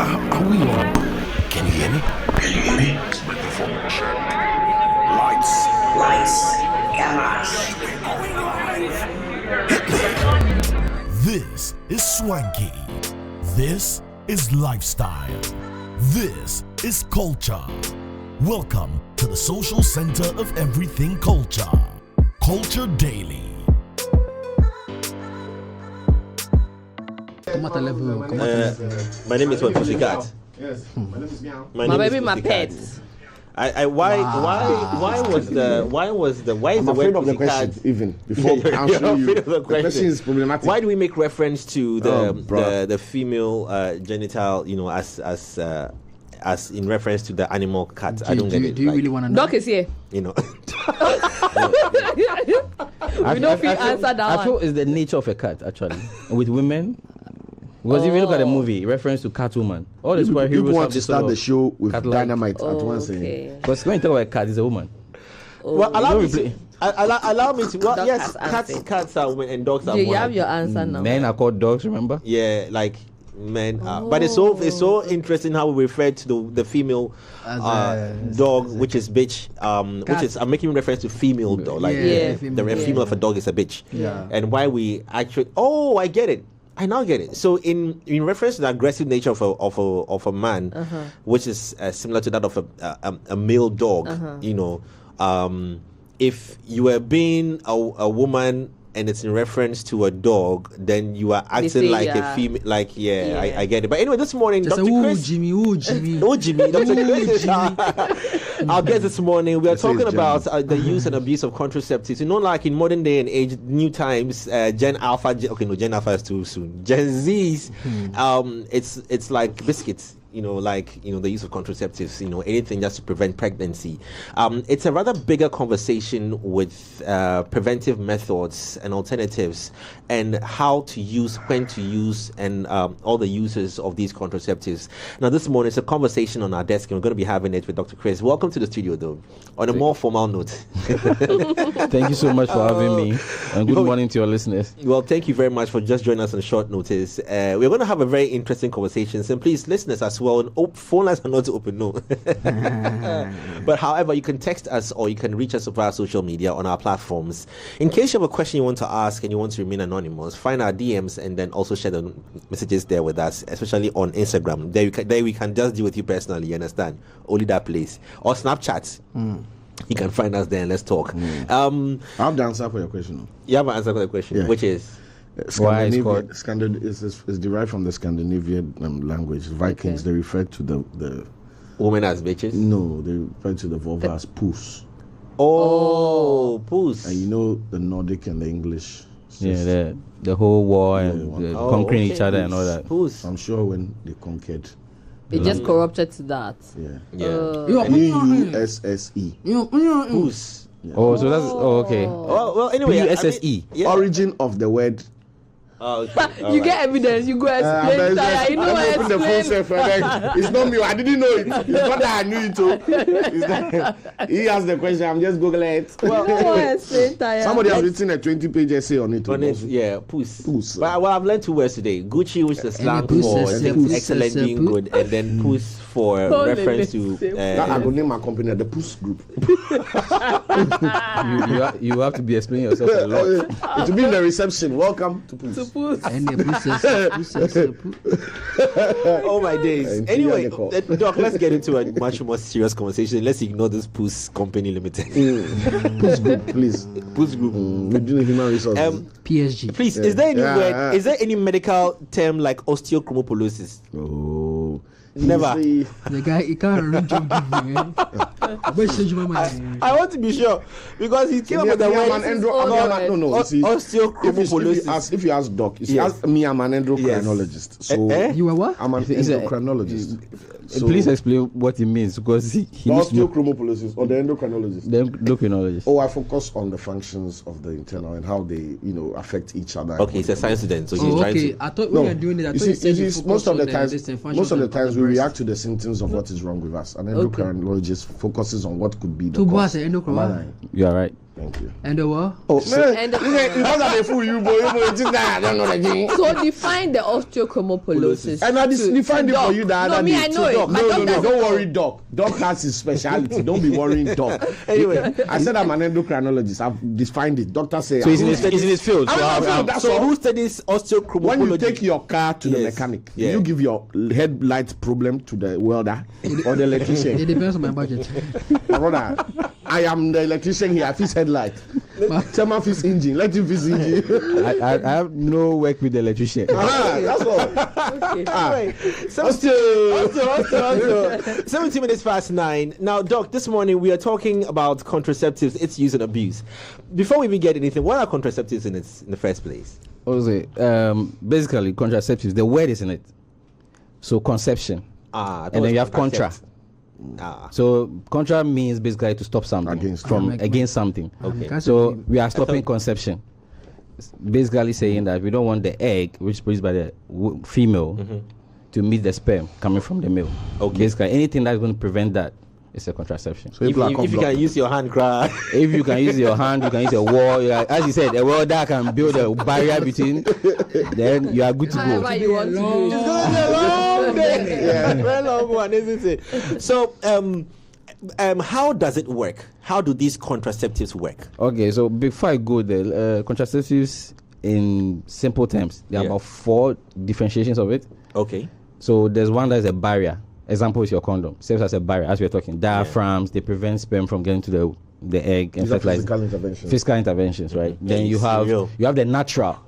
Are we on? Can you hear me? Can you hear me? Microphone check. Lights, cameras. Hit me. This is swanky. This is lifestyle. This is culture. Welcome to the social center of everything culture. Culture Daily. My name is what? Pussycat. Yes. My name is Meow. My baby, is my Pussycat. pet. Why is the I'm word afraid of the Pussycat? question even before You're answering you. afraid of the question is problematic. Why do we make reference to bruh. the female genital, as in reference to the animal cat? I don't get it. Do you really want to know? Doc is here. You know. We don't feel answer that I feel one. it's the nature of a cat, actually. With women, because if you look at the movie, reference to Catwoman, all the superheroes People want have to this start sort the of show with cat-like. dynamite at once. Okay. Because when you talk about a cat, it's a woman. Well, allow me Don't to. Allow me to. Well, Dog yes, has answered. cats are women and dogs are You women. have your answer now. Men are called dogs, remember? Yeah, like men. But it's so interesting how we refer to the female dog, which is bitch. Which is I'm making reference to female dog, like Yeah. the female of a dog is a bitch. Yeah. And why we actually? Oh, I get it. I now get it. So in reference to the aggressive nature of a man, which is similar to that of a male dog, if you are being a woman and it's in reference to a dog, then you are acting like a female. Like I get it. But anyway, this morning, Just Dr. say, Chris. Jimmy. Oh, Jimmy. Dr. Chris. Our guest this morning, we are talking about the use and abuse of contraceptives. You know, like in modern day and age, new times, Gen Alpha. Gen Alpha is too soon. Gen Z's, it's like biscuits. The use of contraceptives, anything just to prevent pregnancy. It's a rather bigger conversation with preventive methods and alternatives and how to use, when to use, and all the uses of these contraceptives. Now, this morning, it's a conversation on our desk, and we're going to be having it with Dr. Chris. Welcome to the studio, though, on a more formal note. Thank you so much for having me, and good morning to your listeners. Well, thank you very much for just joining us on short notice. We're going to have a very interesting conversation, and please, listeners as well, phone lines are not open, no. But however, you can text us or you can reach us via social media on our platforms. In case you have a question you want to ask and you want to remain anonymous, find our DMs and then also share the messages there with us, especially on Instagram. There we can just deal with you personally, you understand? Only that place. Or Snapchat. You can find us there and let's talk. I have the answer for your question. You have an answer for the question, which is? Scandinavian is derived from the Scandinavian language. Vikings, they refer to the women as bitches? No, they refer to the vulva as puss. Oh, puss. And you know the Nordic and the English. Yeah, the whole war and conquering each other and all that. Puss. I'm sure when they conquered. It just corrupted to that. Yeah. P-U-S-S-E. Puss. Yeah. Oh, so that's okay. Well, anyway, P-U-S-S-E. Origin of the word. Oh, okay. You get evidence, you go explain. You know what open the phone self, it's not me. I didn't know it. It's not that I knew it too. He asked the question. I'm just googling it. Well, somebody has written a 20-page essay on it. Puss. Puss. But I've learned two words today. Gucci, which is slang for excellent, being good, and then puss for reference to. I will name my company the Puss Group. you have to be explaining yourself a lot. It will be in the reception. Welcome to Puss. And Oh my days. Anyway, Doc, let's get into a much more serious conversation. Let's ignore this Puss Company Limited. Puss Group, please. Puss Group. We're doing human resources. PSG. Please, is there any word? Is there any medical term like osteochondrosis? Oh. Never. The guy, he can't read job giving. I want to be sure because he came up with the word osteochondrosis. If you ask Doc, if you ask me, I'm an endocrinologist. So you are what? I'm an endocrinologist. So please explain what it means because he osteochondrosis or the endocrinologist. The endocrinologist. Oh, I focus on the functions of the internal and how they, affect each other. Okay, it's a science student, so he's trying to. I thought when you're doing it, I thought you said most of the times we react to the symptoms of what is wrong with us. An endocrinologist focuses on what could be the cause. You are right. Thank you. And the what? Oh, man. And Because I fool you, boy. You just I don't know the thing. so define the osteochondrosis. And I defined it for you that No, other me, day. I know it. No, My no, doctor no, said don't no. worry, Doc. Doc has his specialty. Don't be worrying, Doc. Anyway, I said I'm an endocrinologist. I've defined it. Doctor say. So it's in his field. So, That's so all. who studies osteochondrology? When you take your car to the Yes. mechanic, Yeah. you give your headlight problem to the welder or the It electrician. depends on my budget. My brother, I am the electrician here. I fix headlight. Someone fix engine. Let him fix engine. I have no work with the electrician. That's all. Anyway, 17 minutes past 9. Now, Doc, this morning we are talking about contraceptives, its use and abuse. Before we even get anything, what are contraceptives in the first place? Basically, contraceptives, the word is in it. So conception. And then you have contra. So contra means basically to stop something against something. Okay. So we are stopping conception. Basically saying that we don't want the egg, which is produced by the female, to meet the sperm coming from the male. Okay. Basically, anything that's going to prevent that is a contraception. So If you can use your hand, cry. If you can use your hand, you can use a wall. As you said, a wall that can build a barrier between, then you are good to However go. you want to do it. It's gonna be a long day. Yeah, very long one, isn't it? So, how does it work? How do these contraceptives work? Okay, so before I go there, contraceptives in simple terms, there are about 4 differentiations of it. Okay. So there's one that is a barrier. Example is your condom. Serves as a barrier, as we're talking. Diaphragms, they prevent sperm from getting to the egg and fertilize. Physical interventions, right? Then you have the natural.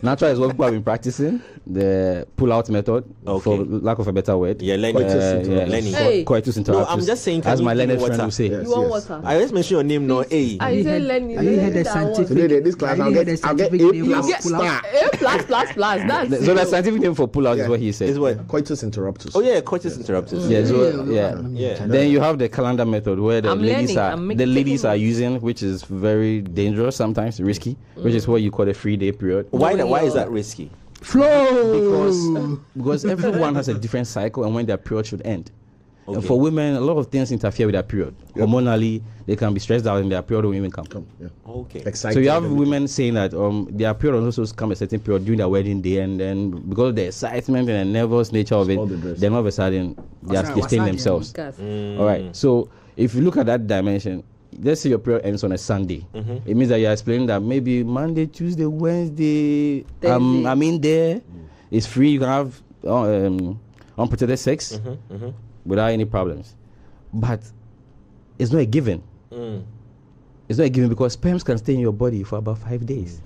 Natural is what people have been practicing, the pull-out method, for lack of a better word. Yeah, Lenny. Coitus interruptus. No, I'm just saying, as my learned learned friend will say. You want water? I just mentioned your name, no, A. I said Lenny. Have you heard the scientific? Today, this class, I'll get A+. That's A++++. That's So the scientific name for pull-out is what he said. Is what? Coitus interruptus. Oh yeah, coitus interruptus. Yeah, so, Yeah. Then you have the calendar method where the I'm ladies learning. are using, which is very dangerous, sometimes risky, which is what you call a 3-day period. Why is that risky? Because everyone has a different cycle and when their period should end. Okay. And for women, a lot of things interfere with their period. Hormonally, they can be stressed out and their period won't even come. Okay. So you have women saying that their period also come a certain period during their wedding day, and then because of the excitement and the nervous nature of it, then all of a sudden they stain themselves. All right. So if you look at that dimension, let's say your period ends on a Sunday. It means that you're explaining that maybe Monday, Tuesday, Wednesday, I'm in there. It's free. You can have unprotected sex without any problems. But it's not a given. It's not a given because sperms can stay in your body for about 5 days.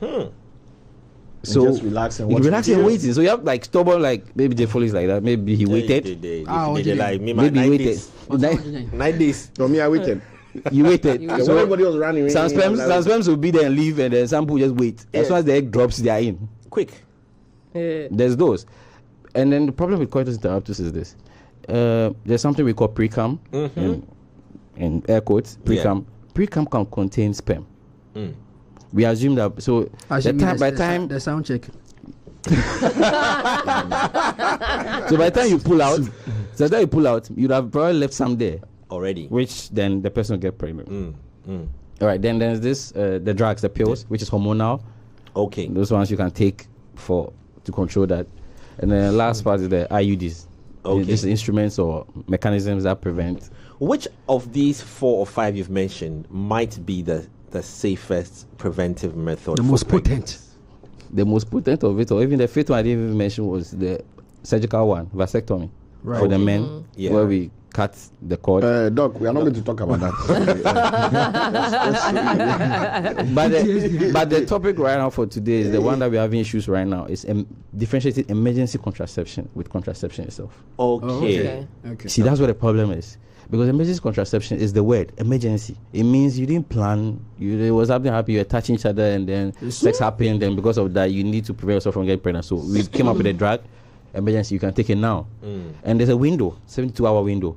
So just relax and you watch relax and waiting. So you have like stubborn, like maybe the follow is like that. Maybe he waited. Maybe Maybe he waited. 9 days. No, me, I waited. You waited. So everybody was running. Some sperms will be there and leave, and then some people just wait. As soon as the egg drops, they are in. Quick. There's those. And then the problem with coitus interruptus is this. There's something we call pre-cum, in air quotes, pre-cum. Pre-cum can contain sperm. We assume that, so by the time the sound check. so by the time you pull out, you'd have probably left some there Already. which then the person will get pregnant. All right, then there's this the drugs, the pills, which is hormonal. Okay. Those ones you can take to control that. And then the last part is the IUDs. Okay. These instruments or mechanisms that prevent. Which of these 4 or 5 you've mentioned might be the safest preventive method? The most potent. The most potent of it, or even the fifth one I didn't even mention, was the surgical one, vasectomy, for the men, where we cut the cord. Doc, we are not going to talk about that. But the topic right now for today is the one that we're having issues right now is differentiating emergency contraception with contraception itself. Okay. See, that's what the problem is. Because emergency contraception is the word emergency. It means you didn't plan. There was something happened. You were touching each other, and then sex happened. And because of that, you need to prevent yourself from getting pregnant. So we came up with a drug, emergency. You can take it now, and there's a window, 72-hour window.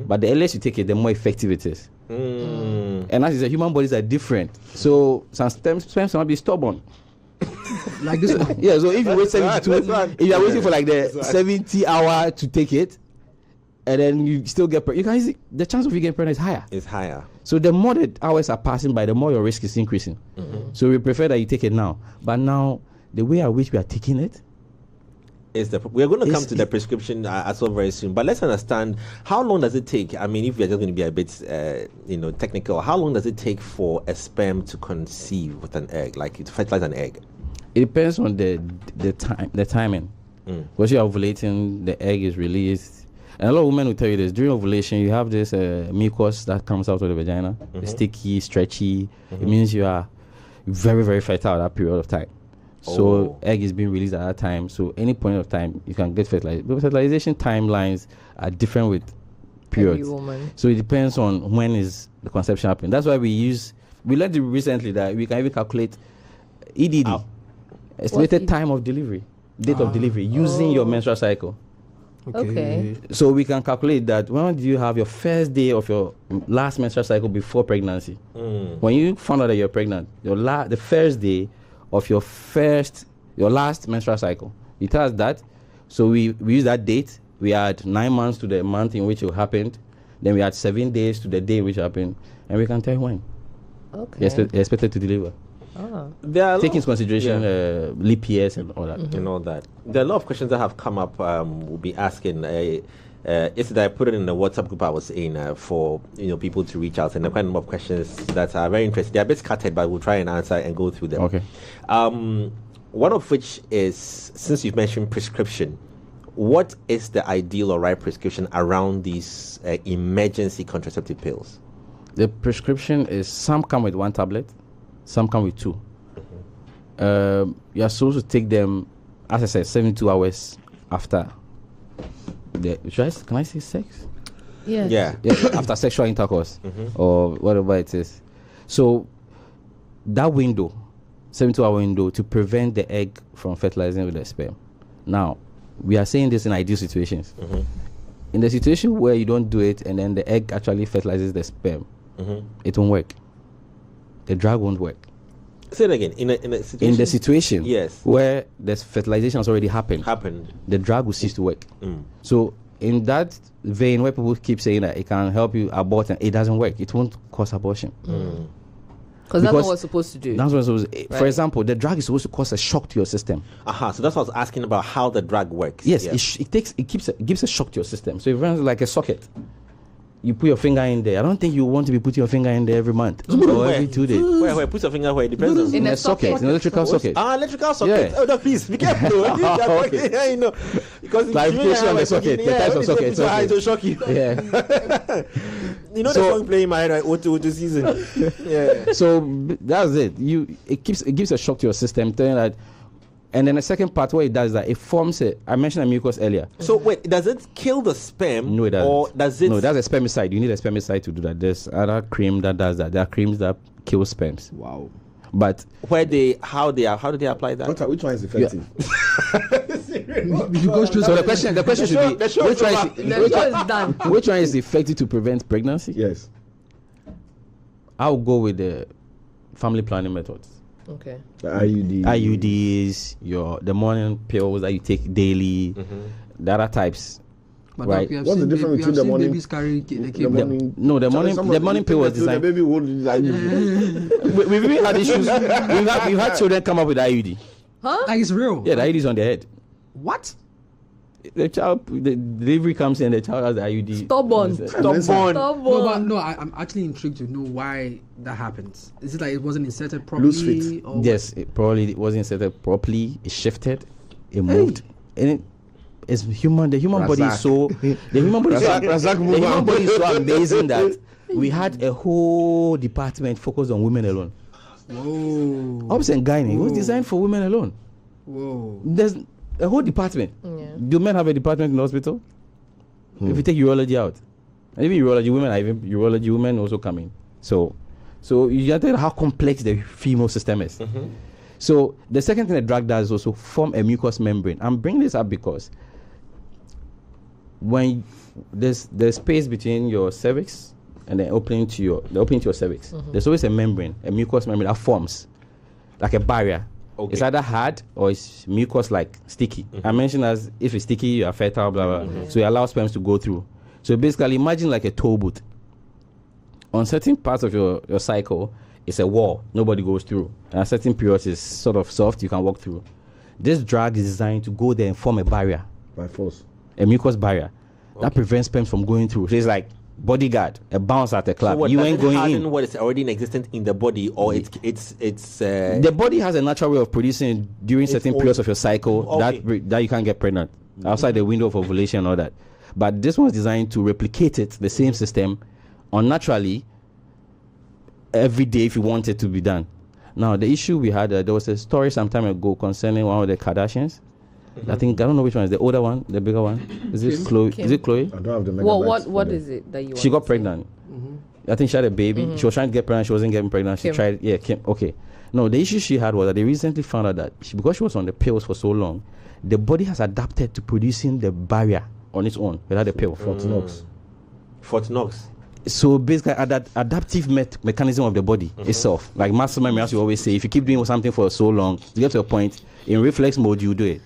But the earlier you take it, the more effective it is. And as you said, human bodies are different. So some sperms might be stubborn. Like this one. Yeah. So if you wait 72, if you are waiting for like the 70-hour to take it, and then you still get pregnant, the chance of you getting pregnant is higher. It's higher. So the more the hours are passing by, the more your risk is increasing. So we prefer that you take it now. But now, the way at which we are taking it, we're going to come to the prescription as well very soon. But let's understand, how long does it take? I mean, if we're just going to be a bit, technical, how long does it take for a sperm to conceive with an egg, like to fertilize an egg? It depends on the timing. Once you're ovulating, the egg is released. And a lot of women will tell you this. During ovulation, you have this mucus that comes out of the vagina. It's sticky, stretchy. It means you are very, very fertile at that period of time. So egg is being released at that time. So any point of time, you can get fertilized. But fertilization timelines are different with periods. Every woman. So it depends on when is the conception happening. That's why we learned recently that we can even calculate EDD, estimated time of delivery, date of delivery, using your menstrual cycle. Okay. So we can calculate that when do you have your first day of your last menstrual cycle before pregnancy. When you found out that you're pregnant, the first day of your last menstrual cycle. You tell us that. So we use that date. We add 9 months to the month in which it happened. Then we add 7 days to the day in which it happened. And we can tell you when. Okay. You're expected to deliver. Take into consideration leap years and all that. And all that. There are a lot of questions that have come up. We'll be asking. Yesterday I put it in the WhatsApp group I was in for people to reach out, and there are quite a number of questions that are very interesting. They're a bit scattered, but we'll try and answer and go through them. Okay. One of which is, since you've mentioned prescription, what is the ideal or right prescription around these emergency contraceptive pills? The prescription is, some come with 1 tablet, some come with 2. You are supposed to take them, as I said, 72 hours after. Can I say sex? Yes. Yeah. After sexual intercourse or whatever it is. So that window, 72-hour window, to prevent the egg from fertilizing with the sperm. Now, we are saying this in ideal situations. In the situation where you don't do it and then the egg actually fertilizes the sperm, it won't work. The drug won't work. Say it again. In the situation yes, where the fertilization has already happened, the drug will cease to work. So in that vein where people keep saying that it can help you abort, and it doesn't work, it won't cause abortion. Because that's not what it's supposed to do. That's what it's supposed to. Right. For example, the drug is supposed to cause a shock to your system. So that's what I was asking about, how the drug works. Yes, it gives a shock to your system. So it runs like a socket. You put your finger in there. I don't think you want to be putting your finger in there every month or every 2 days. Where? Put your finger where? It depends on. In a socket. In an electrical socket. Electrical socket. Yeah. Oh, no, please be careful. Okay. Because clarification on the socket. The types of sockets. It will shock you. Yeah. The song playing in my head, right? Auto season. Yeah. So that's it. It gives a shock to your system, telling that. And then the second part, what it does is that it forms I mentioned a mucus earlier. So wait, does it kill the sperm? No, it doesn't. Or does it? No, that's a spermicide. You need a spermicide to do that. There's other cream that does that. There are creams that kill sperms. Wow. But how do they apply that? Which one is effective? So the question should be, which one is effective to prevent pregnancy? Yes. I'll go with the family planning methods. Okay. The IUDs, the morning pills that you take daily, the other types. But right. What's the difference between the morning? Babies carry the morning pill was designed. The baby would like. We've even had issues. We've had children come up with IUD. Huh? Like it's real. Yeah, the IUD is on their head. What? The delivery comes in, the child has the IUD. Stubborn. No, I'm actually intrigued to know why that happens. Is it like it wasn't inserted properly? Loose fit. Yes, it probably wasn't inserted properly. It shifted. It moved. And it's human. The human body is so. The human body is so amazing that we had a whole department focused on women alone. Whoa. Obs and gynae. It was designed for women alone. Whoa. There's a whole department. Yeah. Do men have a department in the hospital? If you take urology out, and even urology women also come in. So you have to know how complex the female system is. So the second thing the drug does is also form a mucous membrane. I'm bringing this up because when there's space between your cervix and the opening to your cervix, there's always a membrane, a mucous membrane that forms like a barrier. Okay. It's either hard or it's mucous like sticky. I mentioned as if it's sticky, you are fertile, blah blah. So it allows sperms to go through. So basically, imagine like a tow boat. on certain parts of your cycle, it's a wall nobody goes through. And certain periods is sort of soft, you can walk through. This drug is designed to go there and form a barrier. By force. A mucous barrier. That prevents sperm from going through. So it's like bodyguard, a bounce at a club. So you ain't going in. What is already existent in the body, or it's the body has a natural way of producing during certain periods of your cycle that you can't get pregnant outside the window of ovulation and all that. But this one's designed to replicate it, the same system, unnaturally every day if you want it to be done. Now the issue we had, there was a story some time ago concerning one of the Kardashians. I don't know which one is the older one, the bigger one. Is it Khloe? Is it Khloe? I don't have the What is it that you? She got pregnant. I think she had a baby. She was trying to get pregnant. She wasn't getting pregnant. She tried. Yeah, Kim. Okay. No, the issue she had was that they recently found out that because she was on the pills for so long, the body has adapted to producing the barrier on its own without the pill. Fort Knox. So basically, adaptive mechanism of the body itself, like muscle memory, as you always say, if you keep doing something for so long, you get to a point in reflex mode, you do it.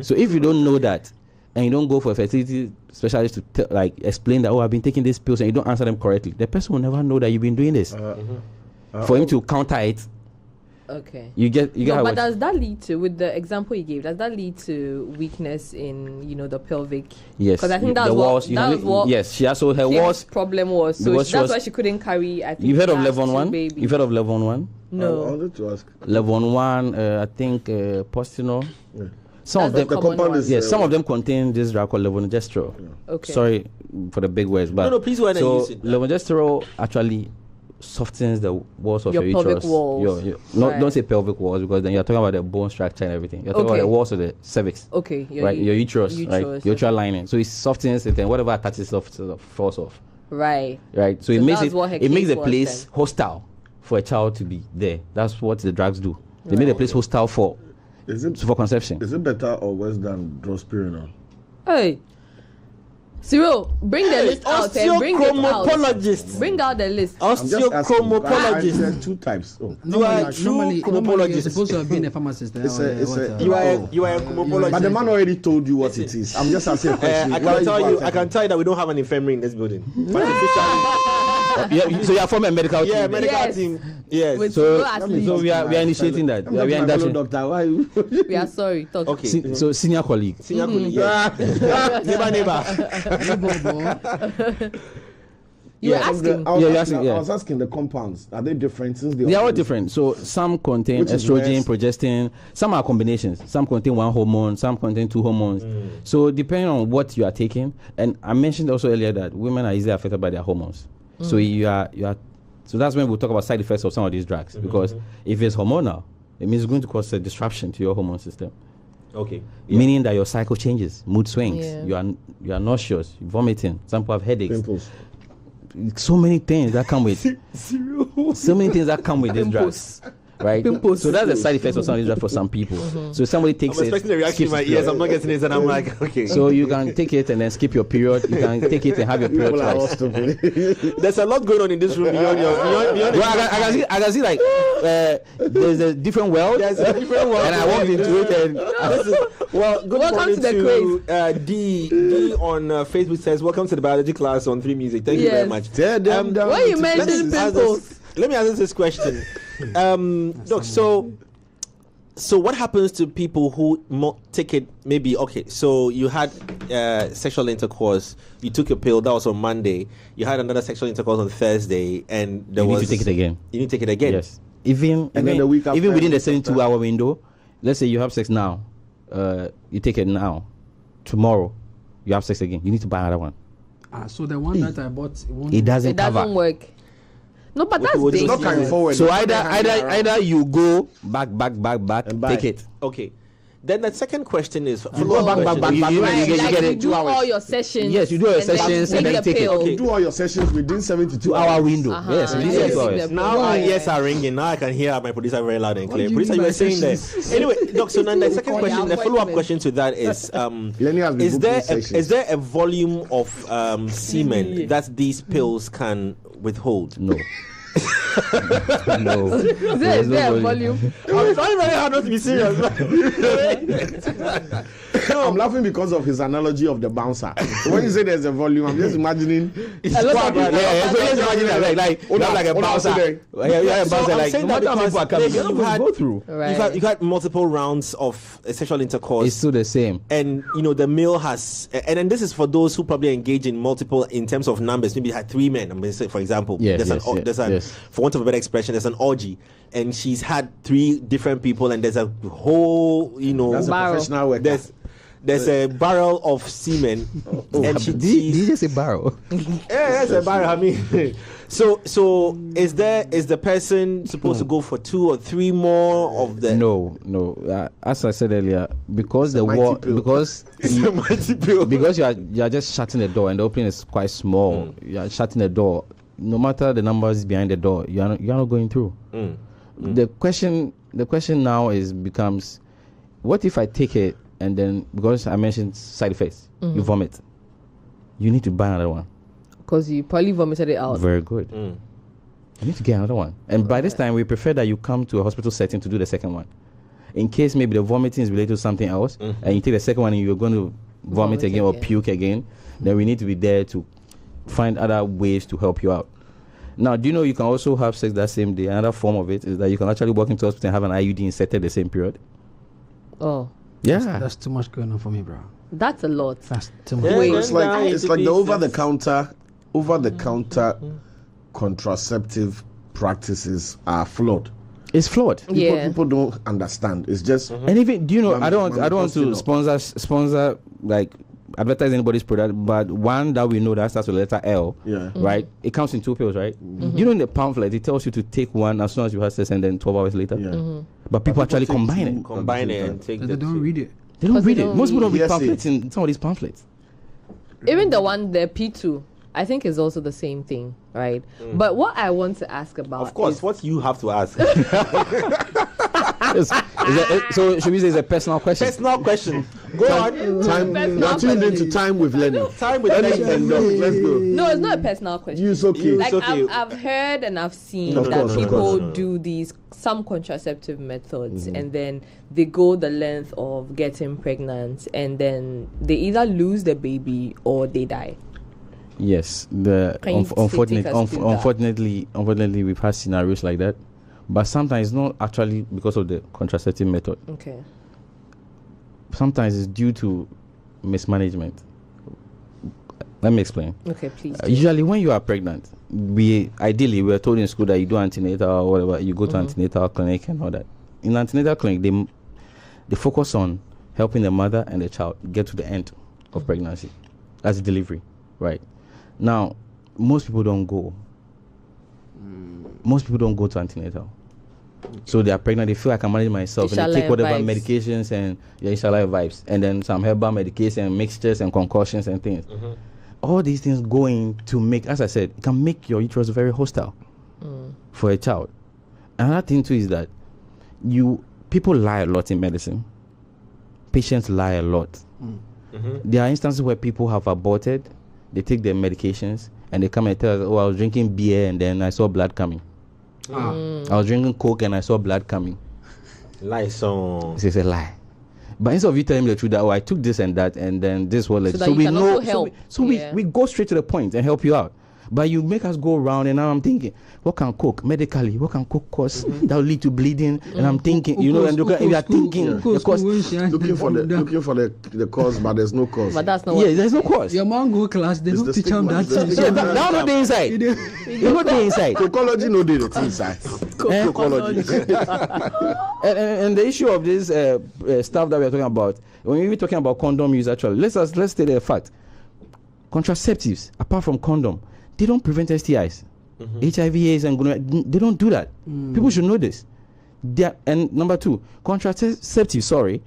So if you don't know that, and you don't go for a fertility specialist to explain that, I've been taking these pills, and you don't answer them correctly, the person will never know that you've been doing this. For him to counter it, okay, you get. But does that lead to, with the example you gave, does that lead to weakness in the pelvic? Yes, because I think that was what. Yes, she has. So her walls problem was. So that's why she couldn't carry. I think you've heard of level 1. You've heard of level 1? No. I wanted to ask. Level 1, I think, Postinol. Yeah. Some of them, some of them contain this drug called levonorgestrel. Okay. Sorry for the big words, but no, please go ahead and use it. Levonorgestrel actually softens the walls of your pelvic uterus. Walls. Don't say pelvic walls, because then you're talking about the bone structure and everything. You're talking about the walls of the cervix. Okay. Your uterus, right? Your uterine lining. So it softens it, and whatever attaches off falls off. Right. So it makes the place hostile for a child to be there. That's what the drugs do. They make the place hostile for conception. Is it better or worse than drospirenol? Hey, Cyril, bring the list out and bring it out. Bring out the list. Osteochromatologist. There are two types. Normally you're supposed to have been a pharmacist. You are a chromopologist. But the man already told you what it is. I'm just asking a question. I can tell you that we don't have an infirmary in this building. So you are from a medical team? Yeah, medical team. Yes. So we are initiating that. We are induction. Doctor, why? We are sorry. Talk. Okay. So senior colleague. Neighbor. You're asking. I was asking the compounds. Are they different? They are all different. So some contain estrogen, progestin. Some are combinations. Some contain one hormone. Some contain two hormones. So depending on what you are taking, and I mentioned also earlier that women are easily affected by their hormones. So you are. So that's when we'll talk about side effects of some of these drugs. Because if it's hormonal, it means it's going to cause a disruption to your hormone system. Okay. Meaning that your cycle changes, mood swings. You are nauseous, vomiting. Some people have headaches. Pimples. So many things that come with. So many things that come with this drugs. Right? So that's the side effects of some of these drugs for some people. So if somebody takes it. I'm expecting the reaction in my ears. I'm not getting it, and I'm like, okay. So you can take it and then skip your period. You can take it and have your period twice. There's a lot going on in this room. I can see like there's a different world. There's a different world. And I walked into it and good welcome morning to the quiz. D on Facebook says, welcome to the biology class on Free Music. Thank you very much. When you mentioned pimples, let me answer this question. Look, so what happens to people who take it? Maybe so you had sexual intercourse, you took a pill, that was on Monday, you had another sexual intercourse on Thursday, and you need to take it again. You need to take it again. Yes. Even the week after, even within the 72-hour window. Let's say you have sex now, you take it now. Tomorrow, you have sex again. You need to buy another one. So the one that I bought, it doesn't work. No, but that's dangerous. Not carrying forward. So either you go back, and take it. Okay. Then the second question is back. You do all your sessions. Yes, you do all your sessions and then take it. You do all your sessions within 72-hour window. Yes, within 72 hours. Now our ears are ringing. Now I can hear my producer very loud and clear. Producer, you were saying that. Anyway, Doc, so then the second question, the follow-up question to that is is there a volume of semen that these pills can withhold? No. No. Is there a volume? I'm trying very hard not to be serious. I'm laughing because of his analogy of the bouncer. When you say there's a volume, I'm just imagining. Like a bouncer. Yeah, bouncer. Like no matter how many people are coming, you go through. You've had multiple rounds of sexual intercourse. It's still the same. And the male has, and then this is for those who probably engage in multiple in terms of numbers. Maybe had 3 men. I'm going to say, for example, for want of a better expression, there's an orgy, and she's had 3 different people, and there's a whole, that's a professional work. There's a barrel of semen. And did you just say barrel? Yeah, that's a barrel. I mean, so is the person supposed to go for 2 or 3 more of the? No. As I said earlier, because because you are just shutting the door, and the opening is quite small. You are shutting the door. No matter the numbers behind the door, you are not going through. The question now becomes, what if I take it and then, because I mentioned side effects, you vomit? You need to buy another one because you probably vomited it out. Very good. You need to get another one, and by this time we prefer that you come to a hospital setting to do the second one, in case maybe the vomiting is related to something else, and you take the second one and you're going to vomit again or puke again. Then we need to be there to find other ways to help you out. Now, do you know you can also have sex that same day? Another form of it is that you can actually walk into hospital and have an IUD inserted the same period. Oh. Yeah. That's too much going on for me, bro. That's a lot. That's too much. Wait. It's like the over-the-counter contraceptive practices are flawed. It's flawed. People don't understand. It's just and even I don't want to sponsor like advertise anybody's product, but one that we know that starts with letter L, right? It comes in 2 pills, right? You know, in the pamphlet it tells you to take one as soon as you have sex and then 12 hours later. But people actually combine it and take. They don't read it. They don't read it. Most people don't read pamphlets in some of these pamphlets. Even the P2, I think is also the same thing, right? But what I want to ask about, of course, what you have to ask. So should we say it's a personal question? Personal question. Go on. You're tuned into Time with Lenny. Time with Lenny. Let's go. No, it's not a personal question. It's okay. Like okay. I've heard and I've seen Of that course. people do some contraceptive methods, and then they go the length of getting pregnant, and then they either lose the baby or they die. Yes, unfortunately, we've had scenarios like that, but sometimes it's not actually because of the contraceptive method. Okay. Sometimes it's due to mismanagement. Let me explain. Okay, please. Usually, when you are pregnant, we are told in school that you do antenatal or whatever. You go to antenatal clinic and all that. In antenatal clinic, they focus on helping the mother and the child get to the end of pregnancy. That's delivery, right? Now, most people don't go. Most people don't go to antenatal. So they are pregnant, they feel I can manage myself, and they take whatever medications and inshallah vibes, and then some herbal medication, mixtures and concoctions and things. All these things going to make, as I said, it can make your uterus very hostile for a child. Another thing too is that people lie a lot in medicine. Patients lie a lot. There are instances where people have aborted, they take their medications, and they come and tell us, I was drinking beer and then I saw blood coming. I was drinking Coke and I saw blood coming. Lie song. It's a lie. But instead of you telling me the truth that I took this and that and then this was so we know. We go straight to the point and help you out. But you make us go around, and now I'm thinking, what can Coke medically? What can Coke cause that will lead to bleeding? And I'm thinking, and you are thinking the cause. Looking for the cause, but there's no cause. But that's not. There's no cause. Your man go class, they don't teach them that. Now not the inside. You know the inside. Cocology no did the inside. Cocology. And the issue of this stuff that we're talking about, when we're talking about condom use, actually, let's state the fact. Contraceptives, apart from condom, they don't prevent STIs, HIV/AIDS, and gonorrhea. They don't do that. People should know this. And number 2, contraceptives,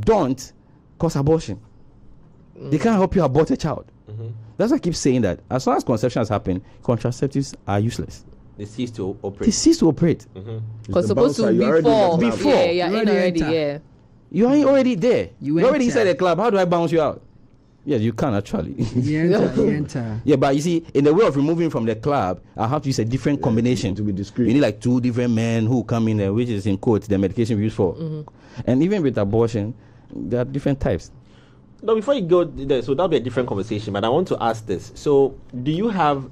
don't cause abortion. They can't help you abort a child. That's why I keep saying that. As long as conception has happened, contraceptives are useless. They cease to operate. Because supposed to before. Yeah, already. You are already there. You're already inside the club. How do I bounce you out? Yes, you can actually. You enter. Yeah, but you see, in the way of removing from the club, I have to use a different combination to be discreet. You need like 2 different men who come in there, which is in quotes the medication we use for. And even with abortion, there are different types. Now, before you go there, so that'll be a different conversation. But I want to ask this: so, we have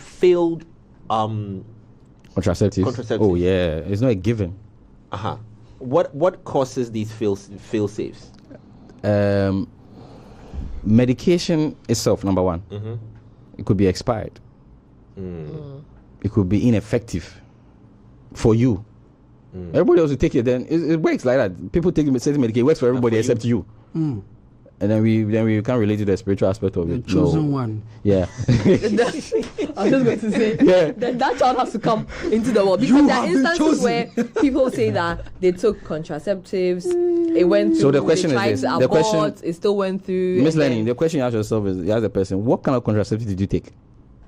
failed contraceptives? Oh yeah, it's not a given. What causes these fail safes? Medication itself, number one. It could be expired. It could be ineffective for you. Everybody else will take it. Then it works like that. People take certain medication. It works for everybody except you. And then we can't relate to the spiritual aspect of it. The chosen one. Yeah. I was just going to say, then that child has to come into the world. Because there are instances where people say that they took contraceptives, it went through. So the question is this: it still went through. Miss Lenny, the question you ask yourself is: you ask the person, what kind of contraceptive did you take?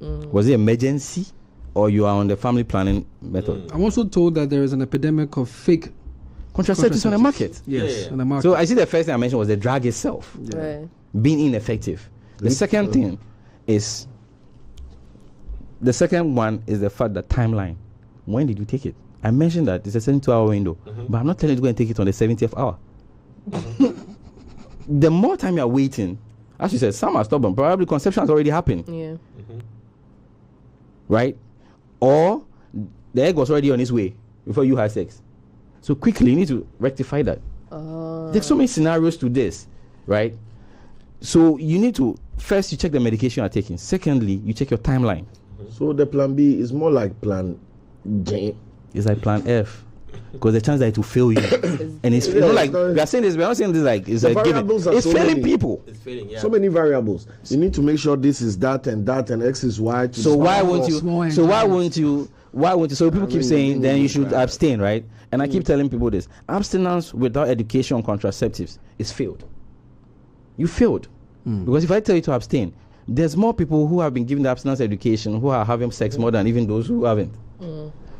Was it emergency, or you are on the family planning method? I'm also told that there is an epidemic of fake contraceptives on the market. Yes, on the market. So I see the first thing I mentioned was the drug itself being ineffective. The second thing is the fact that timeline. When did you take it? I mentioned that it's a 72-hour window, but I'm not telling you to go and take it on the 70th hour. The more time you are waiting, as you said, some are stubborn. Probably conception has already happened. Yeah. Right? Or the egg was already on its way before you had sex. So quickly, you need to rectify that. There's so many scenarios to this, right? So you need to, first, you check the medication you're taking. Secondly, you check your timeline. So the plan B is more like plan J. It's like plan F. Because the chance that it will fail you. And it's not like, we are saying this, we're not saying this like, it's like given. It's so failing people. It's failing, yeah. So many variables. You need to make sure this is that and X is Y. So why won't you, so people keep saying then you should abstain, right? And I keep telling people this: abstinence without education on contraceptives is failed. You failed. Because if I tell you to abstain, there's more people who have been given the abstinence education who are having sex more than even those who haven't.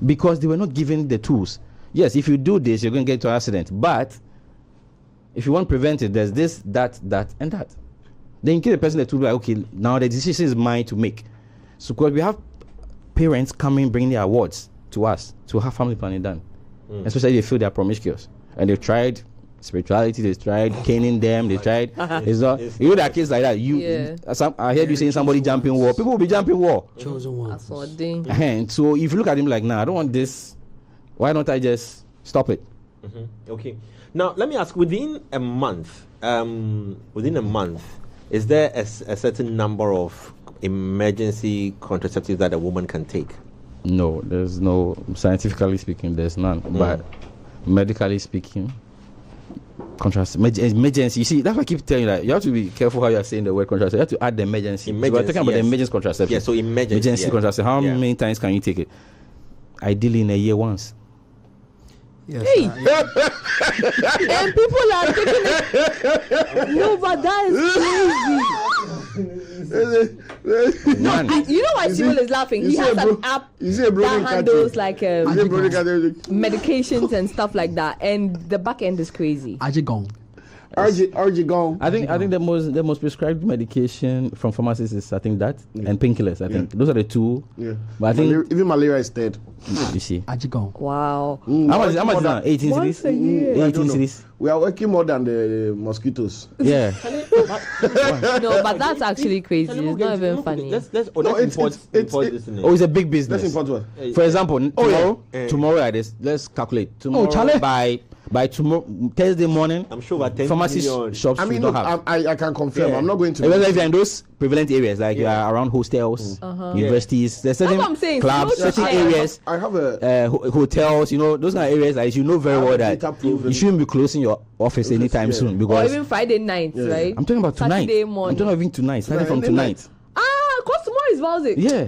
Because they were not given the tools. Yes, if you do this, you're going to get into an accident. But if you want to prevent it, there's this, that, and that. Then you give the person the tool, like, okay, now the decision is mine to make. So because we have parents coming, bringing their awards to us to have family planning done. Especially they feel they're promiscuous. And they've tried spirituality, they've tried caning them, they tried. It's not, you know, there are kids like that. I heard you saying somebody jumping wall. People will be jumping wall. Chosen ones. And so if you look at him like, nah, I don't want this, why don't I just stop it? Okay. Now, let me ask, within a month, is there a certain number of emergency contraceptives that a woman can take? No, there's no, scientifically speaking, there's none. But medically speaking, emergency, you see, that's why I keep telling you that you have to be careful how you are saying the word contraceptive. You have to add the emergency. We're talking about the emergency contraception. Yeah, so emergency contraception. How many times can you take it? Ideally in a year once. Yes, hey! And people are taking it. No, but that is crazy. You know why Simon is laughing? He has an app that handles like medications and stuff like that, and the back end is crazy. Ajigong. I think the most prescribed medication from pharmacists is and painkillers. I think those are the two. Yeah. But I think even malaria is dead. You see. Ajigong. Wow. How much is now? 18 cities? 18 cities. We are working more than the mosquitoes. Yeah. No, but that's actually crazy. It's not even funny. It's a big business. Let's import what? For example, tomorrow like this, let's calculate. Tomorrow by tomorrow Thursday morning, I'm sure about 10 pharmacy million. shops will not have. I can confirm. Yeah. I'm not going to. If you're in those prevalent areas like around hostels, universities, there's certain clubs, certain areas. I have a hotels. You know, those kind of areas like you know very well that you shouldn't be closing your office anytime soon because or even Friday nights, right? I'm talking about tonight. Saturday morning. I'm talking about even tonight. Starting from tonight. Because tomorrow is Valzik. Yeah.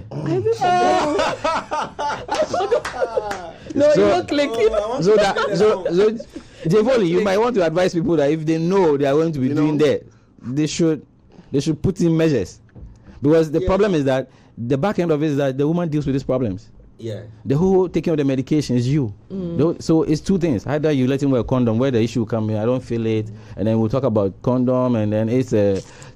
No, you're not clicking. So Javoli, you might want to advise people that if they know they are going to be doing that, they should put in measures, because the problem is that the back end of it is that the woman deals with these problems. Yeah. The whole taking of the medication is you. So it's two things. Either you let him wear a condom, where the issue come in, I don't feel it, and then we'll talk about condom, and then it's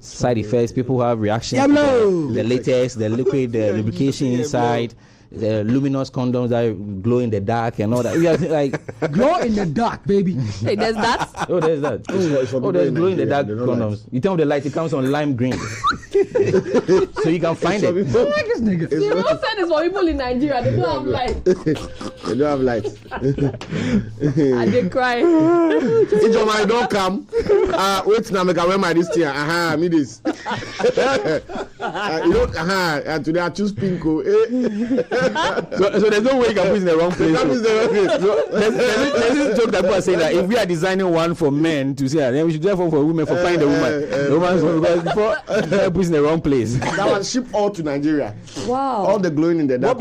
side effects. People have reactions to the latex, the liquid, the lubrication inside. luminous condoms that glow in the dark and all that. We are like glow in the dark, baby. Hey, there's that. Oh, there's that. There's glow in the dark condoms. You turn on the light, it comes on lime green, so you can find it. Like this nigga. You know, said it's for people in Nigeria. They don't have light. They don't have lights. And they cry. If your mind don't come, wait now, make I wear my this thing. Me this. You know, today I choose pinko. So there's no way you can put it in the wrong place. There's this joke that people are saying that if we are designing one for men to say, then we should do that for women for finding the woman. The woman's one because before put in the wrong place. That one ship all to Nigeria. Wow. All the glowing in the dark.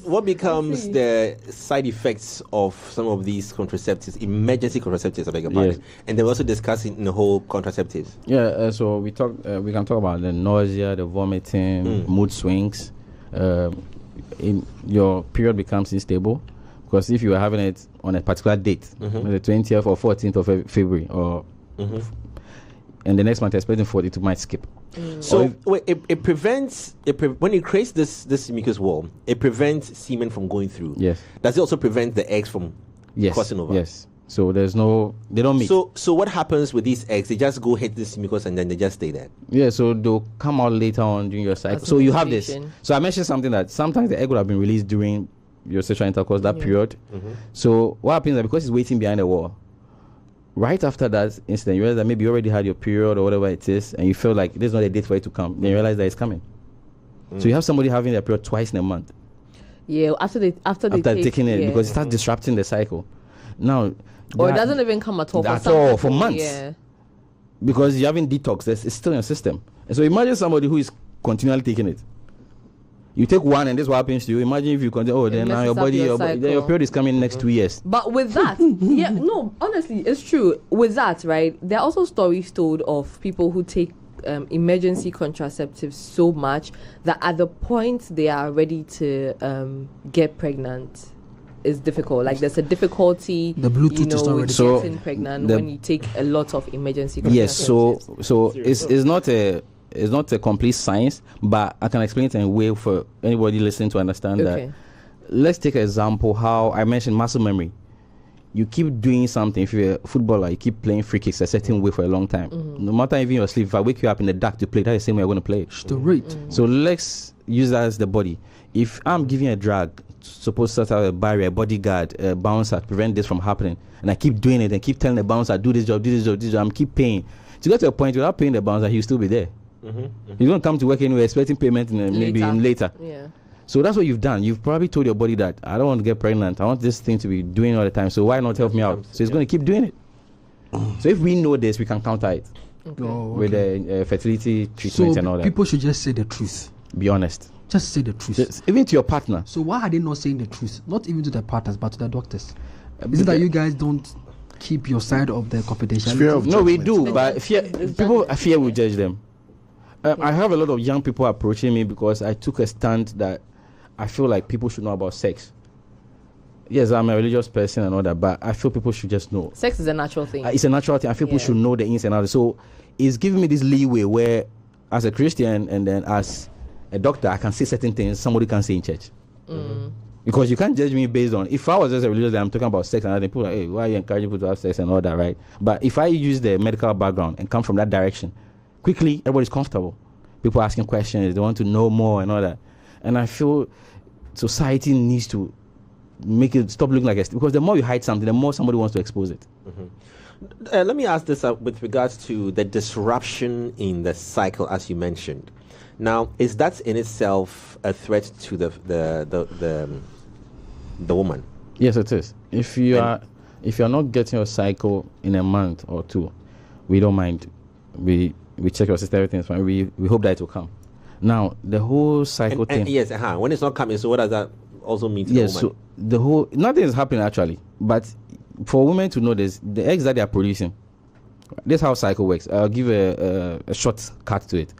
What becomes the side effects of some of these contraceptives, emergency contraceptives, I beg your pardon? Yes. And they're also discussing the whole contraceptives. Yeah, so we can talk about the nausea, the vomiting, mood swings. In your period becomes unstable because if you are having it on a particular date, the 20th or 14th of February, or and the next month expecting 40, it might skip. So it prevents when it creates this mucus wall, it prevents semen from going through. Yes. Does it also prevent the eggs from crossing over? Yes. So they don't meet. So what happens with these eggs? They just go hit this mucus and then they just stay there. Yeah, so they'll come out later on during your cycle. So you have this. So I mentioned something that sometimes the egg would have been released during your sexual intercourse, that period. So what happens is that because it's waiting behind the wall, right after that incident, you realize that maybe you already had your period or whatever it is, and you feel like there's not a date for it to come. Then you realize that it's coming. So you have somebody having their period twice in a month. Yeah, after taking it, because it starts disrupting the cycle. Now, or it doesn't even come at all. For months. Yeah. Because you haven't detoxed, it's still in your system. And so imagine somebody who is continually taking it. You take one and this is what happens to you. Imagine if you continue, then now your period is coming next 2 years. But with that, honestly, it's true. With that, right, there are also stories told of people who take emergency contraceptives so much that at the point they are ready to get pregnant, is difficult. Like there's a difficulty. The Bluetooth is already getting pregnant when you take a lot of emergency contraceptives. Yes, so it's not a complete science, but I can explain it in a way for anybody listening to understand that. Let's take an example how I mentioned muscle memory. You keep doing something. If you're a footballer, you keep playing free kicks a certain way for a long time. No matter even your sleep, if I wake you up in the dark to play, that's the same way I'm going to play. So let's use that as the body. If I'm giving a drug, supposed to set out a barrier, a bodyguard, a bouncer, to prevent this from happening, and I keep doing it and keep telling the bouncer, do this job, I'm keep paying. To get to a point without paying the bouncer, he'll still be there. You don't come to work anyway expecting payment maybe later. Yeah. So that's what you've done. You've probably told your body that I don't want to get pregnant. I want this thing to be doing all the time. So why not help me out? So it's going to keep doing it. So if we know this, we can counter it with the fertility treatment and all that. People should just say the truth. Be honest. Just say the truth. Even to your partner. So why are they not saying the truth? Not even to their partners, but to their doctors. Is it that you guys don't keep your side of the confidentiality? No, we do, but people fear will judge them. I have a lot of young people approaching me because I took a stand that I feel like people should know about sex. Yes, I'm a religious person and all that, but I feel people should just know. Sex is a natural thing. It's a natural thing. I feel people should know the ins and outs. So it's giving me this leeway where, as a Christian and then as a doctor, I can say certain things somebody can't say in church. Because you can't judge me based on, if I was just a religious guy, I'm talking about sex and other people like, hey, why are you encouraging people to have sex and all that, right? But if I use the medical background and come from that direction, quickly everybody's comfortable. People asking questions, they want to know more and all that. And I feel society needs to make it stop looking like a, because the more you hide something, the more somebody wants to expose it. Let me ask this with regards to the disruption in the cycle, as you mentioned. Now, is that in itself a threat to the woman? Yes, it is. If you are not getting your cycle in a month or two, we don't mind. We check your system, everything's fine. We hope that it will come. Now, the whole cycle thing. Yes, when it's not coming, so what does that also mean to the woman? So the whole, nothing is happening actually. But for women to know this, the eggs that they are producing, this is how cycle works. I'll give a short cut to it.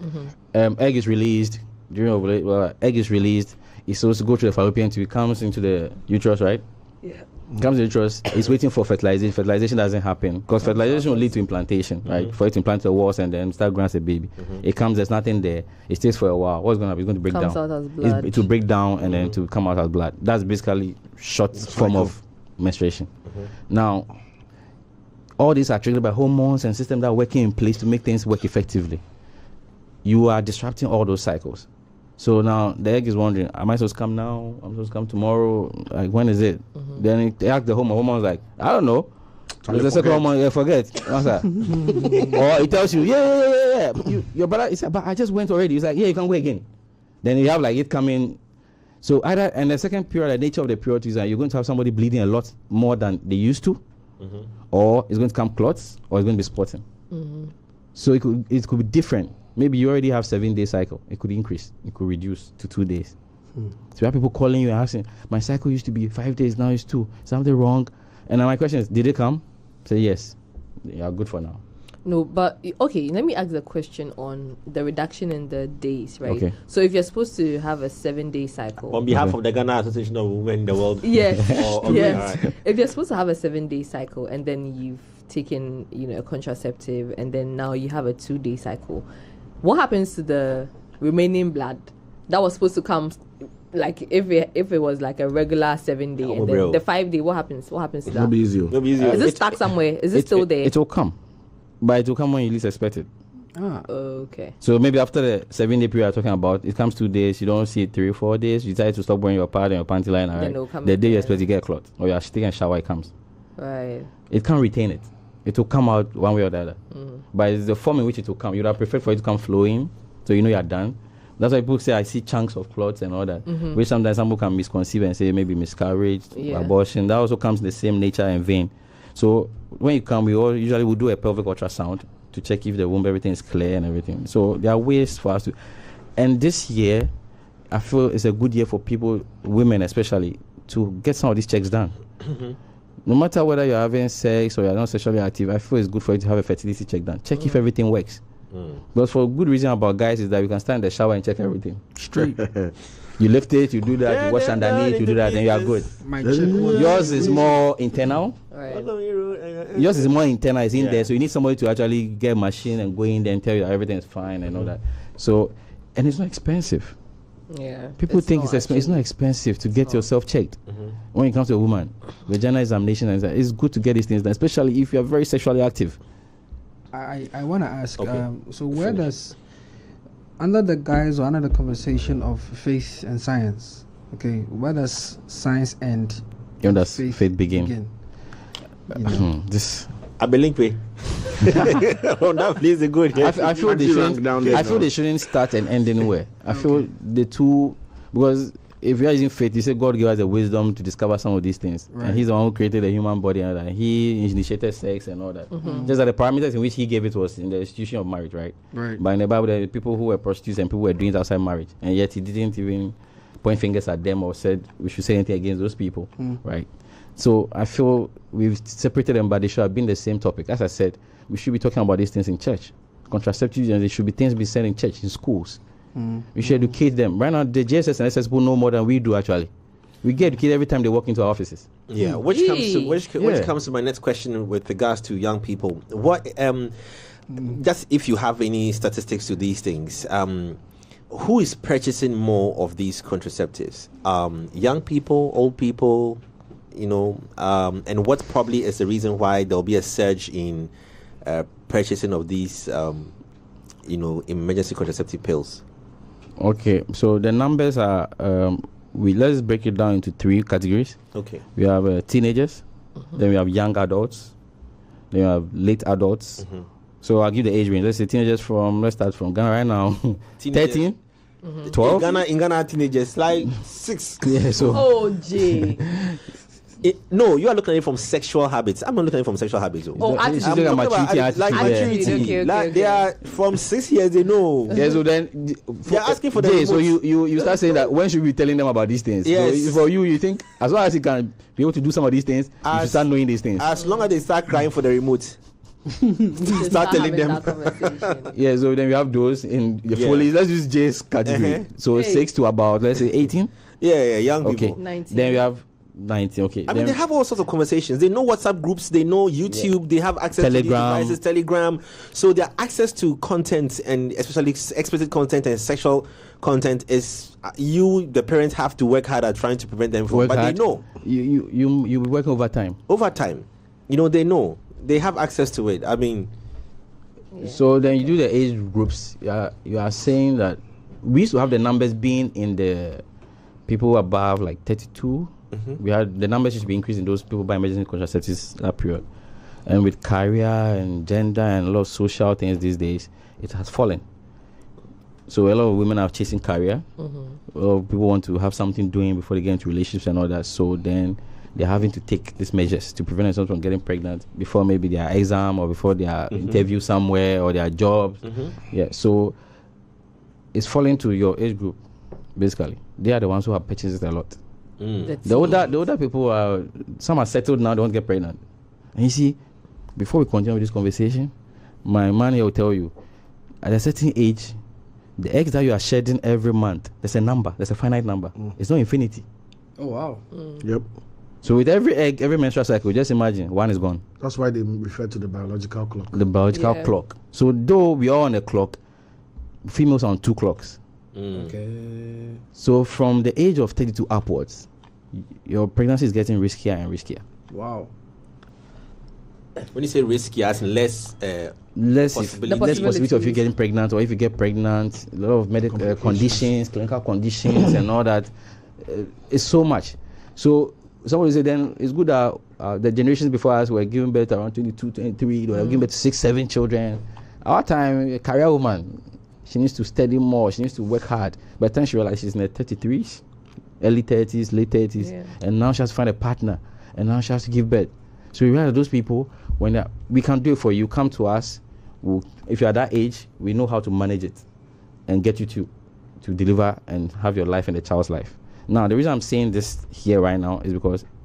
Egg is released during ovulation. Egg is released. It's supposed to go through the fallopian tube. It comes into the uterus, right? Yeah. Comes the uterus, it's waiting for fertilization. Fertilization doesn't happen because fertilization will lead to implantation, right? For it to implant the walls and then start growing as a baby. It comes, there's nothing there. It stays for a while. What's going to happen? It's going to break Comes down. out as blood. It will break down and then to come out as blood. That's basically short form of menstruation. Now, all these are triggered by hormones and systems that are working in place to make things work effectively. You are disrupting all those cycles. So now the egg is wondering, am I supposed to come now? I'm supposed to come tomorrow? Like, when is it? Then they ask the hormone. Hormone's like, I don't know. The second hormone, forget. What's that? Or it tells you, yeah. But your brother, he said, but I just went already. He's like, yeah, you can go again. Then you have like it coming. So either, and the second period, the nature of the period is that you're going to have somebody bleeding a lot more than they used to, or it's going to come clots, or it's going to be spotting. So it could be different. Maybe you already have 7-day cycle. It could increase. It could reduce to 2 days. So you have people calling you and asking, my cycle used to be 5 days, now it's 2. Something wrong? And now my question is, did it come? Say yes. You are good for now. No, but okay, let me ask the question on the reduction in the days, right? Okay. So if you're supposed to have a 7-day cycle. On behalf of the Ghana Association of Women in the World. Yes. Yes. Right. If you're supposed to have a 7-day cycle and then you've taken, a contraceptive and then now you have a 2-day cycle, what happens to the remaining blood that was supposed to come? Like if it was like a regular 7-day and then the 5-day, what happens? What happens to that? It'll be easier. Is it stuck somewhere? Is it still there? It will come, but it will come when you least expect it. Okay. So maybe after the 7-day period I'm talking about, it comes 2 days. You don't see it 3 or 4 days. You decide to stop wearing your pad and your panty line. Right? The day you expect to get a clot, or you're taking a shower, it comes. Right. It can't retain it. It will come out one way or the other. But it's the form in which it will come. You would have preferred for it to come flowing, so you know you're done. That's why people say I see chunks of clots and all that, which sometimes some people can misconceive and say maybe miscarriage, abortion. That also comes in the same nature and vein. So when you come, we usually will do a pelvic ultrasound to check if the womb, everything is clear and everything. So there are ways for us to. And this year, I feel it's a good year for people, women especially, to get some of these checks done. No matter whether you're having sex or you're not sexually active, I feel it's good for you to have a fertility check done. Check if everything works. But for a good reason about guys is that you can stand in the shower and check everything. Straight. You lift it, you do that, you wash underneath, you do that, then you are good. Yours is more internal. Right. Yours is more internal, it's in there. So you need somebody to actually get a machine and go in there and tell you that everything is fine and all that. So, and it's not expensive. Yeah. People think it's expensive. It's not expensive to get yourself checked. When it comes to a woman, vagina examination, it's good to get these things done, especially if you're very sexually active. I want to ask, so where does, under the guise or under the conversation of faith and science, okay, where does science end? When does faith begin? This I believe we. That plays a good. I feel they shouldn't start and end anywhere. I feel the two, because if you are using faith, you say God gave us the wisdom to discover some of these things, and He's the one who created the human body, and that He initiated sex and all that. Just that the parameters in which He gave it was in the institution of marriage, right? But in the Bible, there were people who were prostitutes and people who were doing it outside marriage, and yet He didn't even point fingers at them or said we should say anything against those people, right? So I feel we've separated them, but they should have been the same topic. As I said, we should be talking about these things in church. Contraceptives, and there should be things being said in church, in schools. We should educate them. Right now, the JSS and SS people know more than we do, actually. We get educated every time they walk into our offices. Yeah, which comes to my next question with regards to young people. What, just if you have any statistics to these things, who is purchasing more of these contraceptives? Young people, old people, and what probably is the reason why there'll be a surge in purchasing of these, emergency contraceptive pills? Okay, so the numbers are, let's break it down into 3 categories. Okay. We have teenagers, then we have young adults, then we have late adults. So I'll give the age range. Let's say teenagers let's start from Ghana right now, 13, 12. In Ghana, teenagers, like 6. Yeah, so. Oh, gee. No, you are looking at it from sexual habits. I'm not looking at it from sexual habits. Attitude. I'm talking about maturity. Okay. They are from 6 years. They know. Yeah, so then they're asking for the. So you start saying that when should we be telling them about these things? Yes. So for you think as long as you can be able to do some of these things, you should start knowing these things. As long as they start crying for the remote. Start telling them. Yeah, so then we have those in the Foley's. Let's use J's category. So 6 to about, let's say 18. Yeah, young people. 19. Then we have 19. Okay. I mean, they have all sorts of conversations. They know WhatsApp groups. They know YouTube. They have access to these devices, Telegram. So their access to content, and especially explicit content and sexual content, is you, the parents, have to work hard at trying to prevent them from. But they know. You work over time. Over time, they know. They have access to it. I mean. Yeah. So then you do the age groups. You are saying that we used to have the numbers being in the people above like 32. We had the numbers used to be increased in those people by emergency contraceptives that period, and with career and gender and a lot of social things these days, it has fallen. So a lot of women are chasing career. A lot of people want to have something doing before they get into relationships and all that. So then they're having to take these measures to prevent themselves from getting pregnant before maybe their exam or before their interview somewhere or their jobs. Yeah. So it's falling to your age group, basically. They are the ones who have purchased it a lot. The older people some are settled now, don't get pregnant. And you see, before we continue with this conversation, my man here will tell you, at a certain age, the eggs that you are shedding every month, there's a number, there's a finite number. It's not infinity. Oh wow. Yep. So with every egg, every menstrual cycle, just imagine one is gone. That's why they refer to the biological clock. The biological clock. So though we are on a clock, females are on 2 clocks. Okay. So from the age of 32 upwards, your pregnancy is getting riskier and riskier. Wow. When you say riskier, as in less possibility of you getting pregnant, or if you get pregnant, a lot of medical conditions, clinical conditions, and all that. It's so much. So somebody say then it's good that the generations before us were giving birth around 22, 23, they were giving birth to 6, 7 children. Our time, a career woman, she needs to study more, she needs to work hard. By the time she realizes she's in her 33s, early 30s, late 30s, and now she has to find a partner, and now she has to give birth. So we realize those people, when we can do it for you, come to us. If you're at that age, we know how to manage it and get you to deliver and have your life and the child's life. Now, the reason I'm saying this here right now is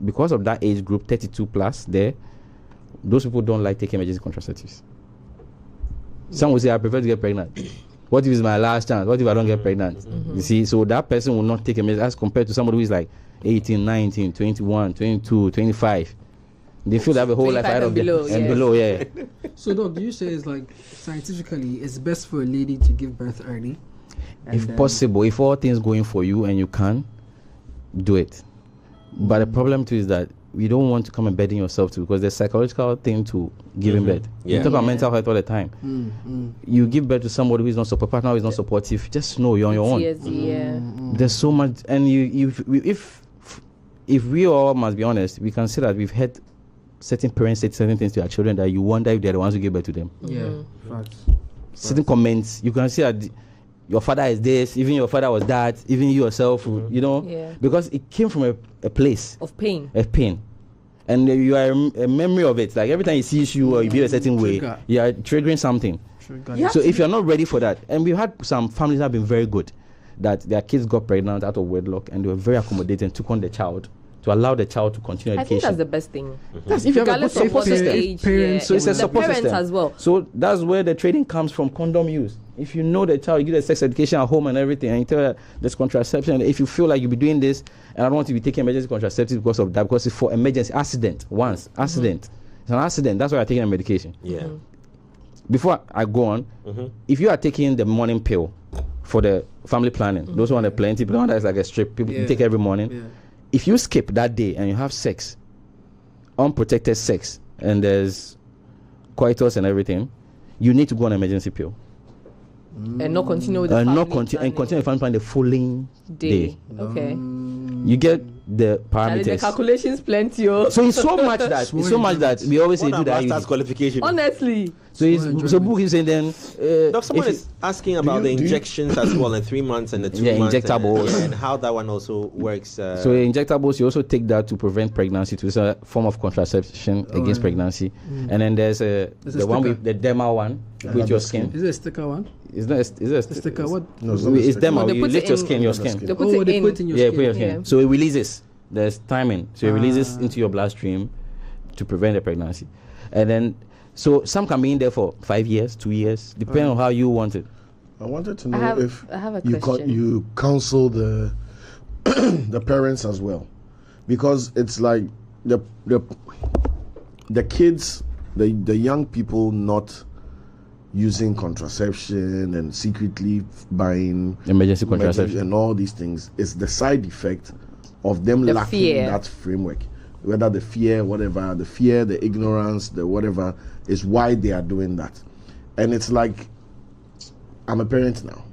because of that age group, 32 plus, those people don't like taking emergency contraceptives. Some will say, I prefer to get pregnant. What if it's my last chance? What if I don't get pregnant? You see, so that person will not take a measure as compared to somebody who is like 18, 19, 21, 22, 25. They feel they have a whole life ahead of them. And below, yeah. So, Doc, do you say it's like scientifically it's best for a lady to give birth early? If possible, if all things going for you and you can, do it. But the problem too is that we don't want to come and burden yourself too, because there's psychological thing to giving birth. You talk about mental health all the time. You give birth to somebody who is not supportive, partner who is not supportive. Just know you're on your own. There's so much, and if we all must be honest, we can say that we've had certain parents say certain things to their children that you wonder if they're the ones who give birth to them. Certain comments, you can see that your father is this, even your father was that, even you yourself, because it came from a place of pain. And you are a memory of it. Like every time he sees you or you behave a certain way, you are triggering something. So if you're not ready for that, and we've had some families that have been very good, that their kids got pregnant out of wedlock and they were very accommodating and took on the child to allow the child to continue education. I think that's the best thing. That's if you have a support system. So it's a support system as well. So that's where the training comes from, condom use. If you know the child, you give the sex education at home and everything, and you tell her there's contraception. If you feel like you'll be doing this, and I don't want to be taking emergency contraceptives because of that, because it's for emergency accident. It's an accident. That's why I'm taking a medication. Before I go on, if you are taking the morning pill for the family planning, those who want the plenty, but the one that's like a strip, people take every morning. If you skip that day and you have sex, unprotected sex, and there's coitus and everything, you need to go on an emergency pill. And not continue with the family planning. Continue the family planning the following day. Okay. You get the parameters. The calculations plenty. So it's so much that we always say do that. Master's qualification. Honestly. So book is saying then. Someone is asking about the injections as well in 3 months and the 2 months. Injectables. And how that one also works. So injectables, you also take that to prevent pregnancy. It's a form of contraception against pregnancy. And then there's the one with the dermal one with your skin. Is it a sticker one? Is it a sticker? What? No, it's dermal. You lift your skin. They put it in your skin. So it releases. There's timing. So it releases into your bloodstream to prevent the pregnancy. And then, so some can be in there for 5 years, 2 years, depending on how you want it. I wanted to know if I have a question. You counsel the the parents as well. because it's like the kids, the young people not using contraception and secretly buying emergency contraception and all these things is the side effect of them lacking that framework. Whether the fear, whatever, the ignorance, the whatever, is why they are doing that. And it's like, I'm a parent now.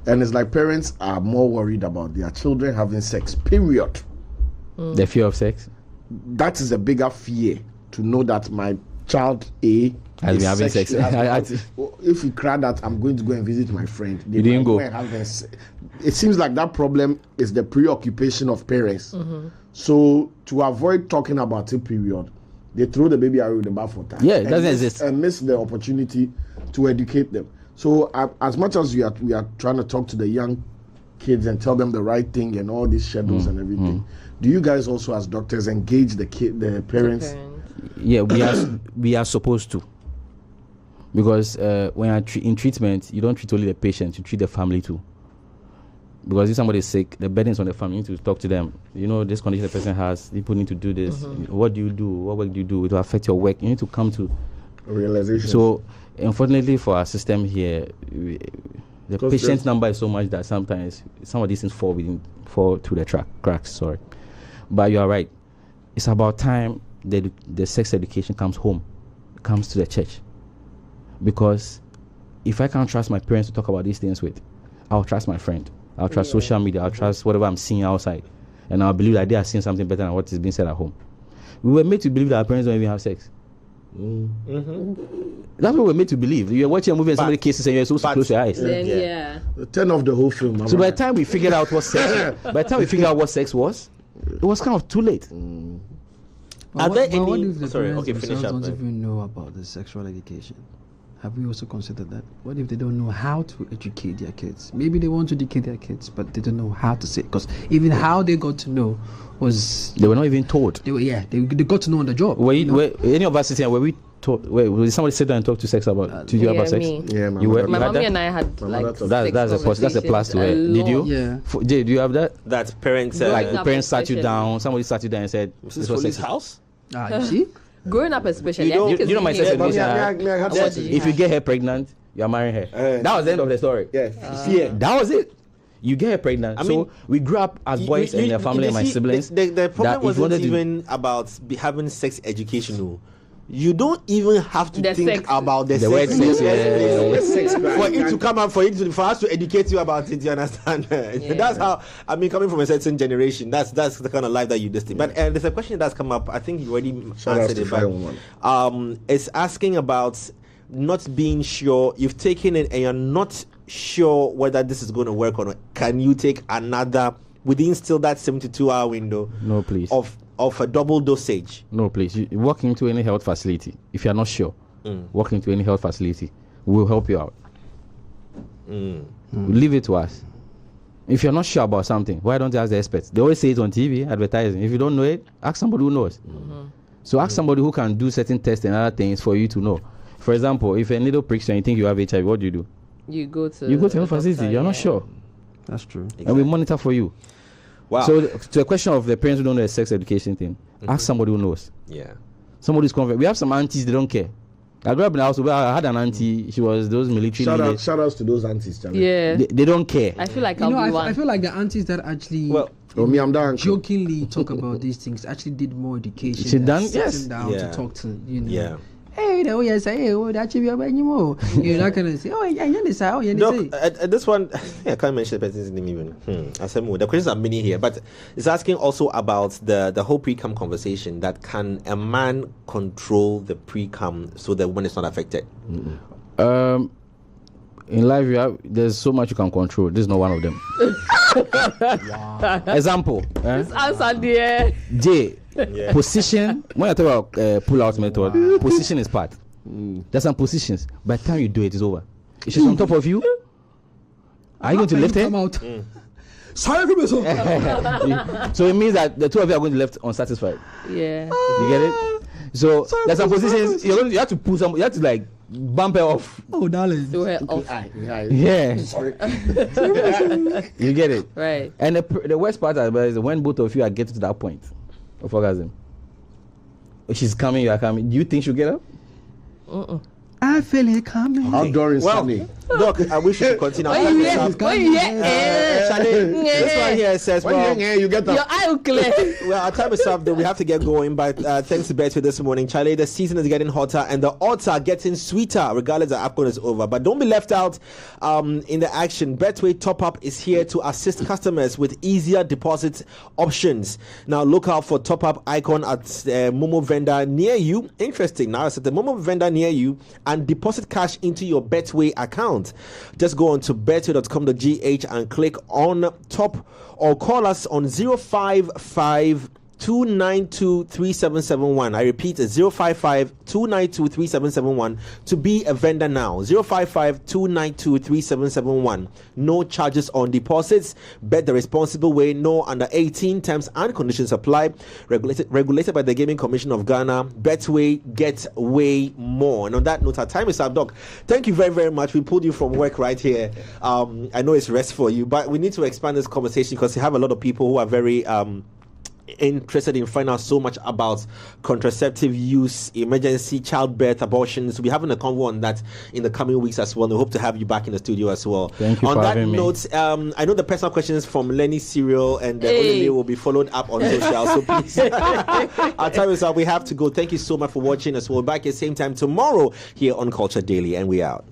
And it's like parents are more worried about their children having sex, period. The fear of sex? That is a bigger fear, to know that my child A has been having sex. If you cry that I'm going to go and visit my friend, you didn't go. It seems like that problem is the preoccupation of parents. So to avoid talking about it, period, they throw the baby out with the bathwater. Yeah, it doesn't exist. And miss the opportunity to educate them. So as much as we are trying to talk to the young kids and tell them the right thing and all these schedules and everything, do you guys also as doctors engage the parents? Yeah, we are supposed to. Because when you're in treatment, you don't treat only the patient, you treat the family too. Because if somebody is sick, the burden is on the family. You need to talk to them. You know, this condition the person has, people need to do this. What do you do? What work do you do? It will affect your work. You need to come to a realization. So, unfortunately for our system here, the patient number is so much that sometimes some of these things fall through the cracks. Sorry. But you are right. It's about time the sex education comes home, comes to the church. Because if I can't trust my parents to talk about these things with, I'll trust my friend. I'll trust social media. I'll trust whatever I'm seeing outside. And I'll believe that they are seeing something better than what is being said at home. We were made to believe that our parents don't even have sex. That's what we were made to believe. You're watching a movie and somebody kisses and you're supposed to close your eyes. Then, turn off the whole film. So by the time we figured out what sex was, it was kind of too late. What if the parents don't even know about the sexual education? Have we also considered that? What if they don't know how to educate their kids? Maybe they want to educate their kids, but they don't know how to say it. Because even how they got to know was... They were not even told. They got to know on the job. Were any of us sitting here, were we taught... Will somebody sit down and talk to sex about you about sex? Me. Yeah, my mommy and I had that's a plus to it. Did you? Yeah. Jay, do you have that? That parents... like the parents sat you down, somebody sat you down and said... This was his house? You see? Growing up especially, you know my sex education. If you get her pregnant, you are marrying her. That was the end of the story. That was it. You get her pregnant. So we grew up as boys in the family and my siblings. The problem wasn't even about having sex education. You don't even have to think about the word sex. For it to come up, for us to educate you about it, you understand? That's how, coming from a certain generation, that's the kind of life that you distinct. But there's a question that's come up, I think you already answered it, but it's asking about not being sure. You've taken it and you're not sure whether this is going to work or not. Can you take another within still that 72-hour window? No, please. Of a double dosage? No, please. You walk into any health facility. If you are not sure, walk into any health facility. We'll help you out. Leave it to us. If you're not sure about something, why don't you ask the experts? They always say it on TV, advertising. If you don't know it, ask somebody who knows. So ask somebody who can do certain tests and other things for you to know. For example, if a needle pricks you and you think you have HIV, what do? You go to health facility. You're not sure. That's true. Exactly. And we monitor for you. Wow. So to the question of the parents who don't know the sex education thing, ask somebody who knows. Yeah. Somebody who's confident. We have some aunties, they don't care. I grew up in the house where I had an auntie. She was those military leaders. Shout outs to those aunties, Charlie. Yeah. They don't care. I feel like I feel like the aunties that actually I'm down. jokingly talk about these things actually did more education. She done? Sitting down to talk to, you know. Yeah. Hey, that should be about you more. You're not gonna say, this one, I can't mention the person's name even. I said more. The questions are many here, but it's asking also about the whole pre-cum conversation. That can a man control the pre-cum so that when it's not affected? In life, there's so much you can control. This is not one of them. Example. This answer there. J. Position. When I talk about pull-out method, position is part. There's some positions. By the time you do it, it's over. If she's on top of you, are you going to lift her? So it means that the two of you are going to be left unsatisfied. Yeah. You get it? So there's some positions you have to pull some. You have to like bumper off. Oh, darling. So her off. Yeah. Sorry. You get it? Right. And the worst part is when both of you are getting to that point of orgasm. She's coming, you are coming. Do you think she'll get up? I feel it coming. Outdoor is sunny. Doc, I wish you could continue. Charlie, this one here says, you get your eye will clear. Well, our time is up, though. We have to get going. But thanks to Betway this morning, Charlie, the season is getting hotter and the odds are getting sweeter, regardless of AFCON is over. But don't be left out in the action. Betway Top Up is here to assist customers with easier deposit options. Now, look out for Top Up icon at Momo vendor near you. Interesting. Now, it's at the Momo vendor near you and deposit cash into your Betway account. Just go on to betway.com.gh and click on top or call us on 055-292-3771. I repeat, 055-292-3771 to be a vendor now. 055-292-3771. No charges on deposits. Bet the responsible way. No under 18. Terms and conditions apply. Regulated by the Gaming Commission of Ghana. Betway, get way more. And on that note, our time is up, Doc. Thank you very, very much. We pulled you from work right here. I know it's rest for you, but we need to expand this conversation because you have a lot of people who are very interested in finding out so much about contraceptive use, emergency childbirth, abortions. We're having a convo on that in the coming weeks as well. We hope to have you back in the studio as well. Thank you for having me. On that note, I know the personal questions from Lenny Serial and Olele will be followed up on social. So please, our time is up. We have to go. Thank you so much for watching us. We'll be back at the same time tomorrow here on Culture Daily, and we out.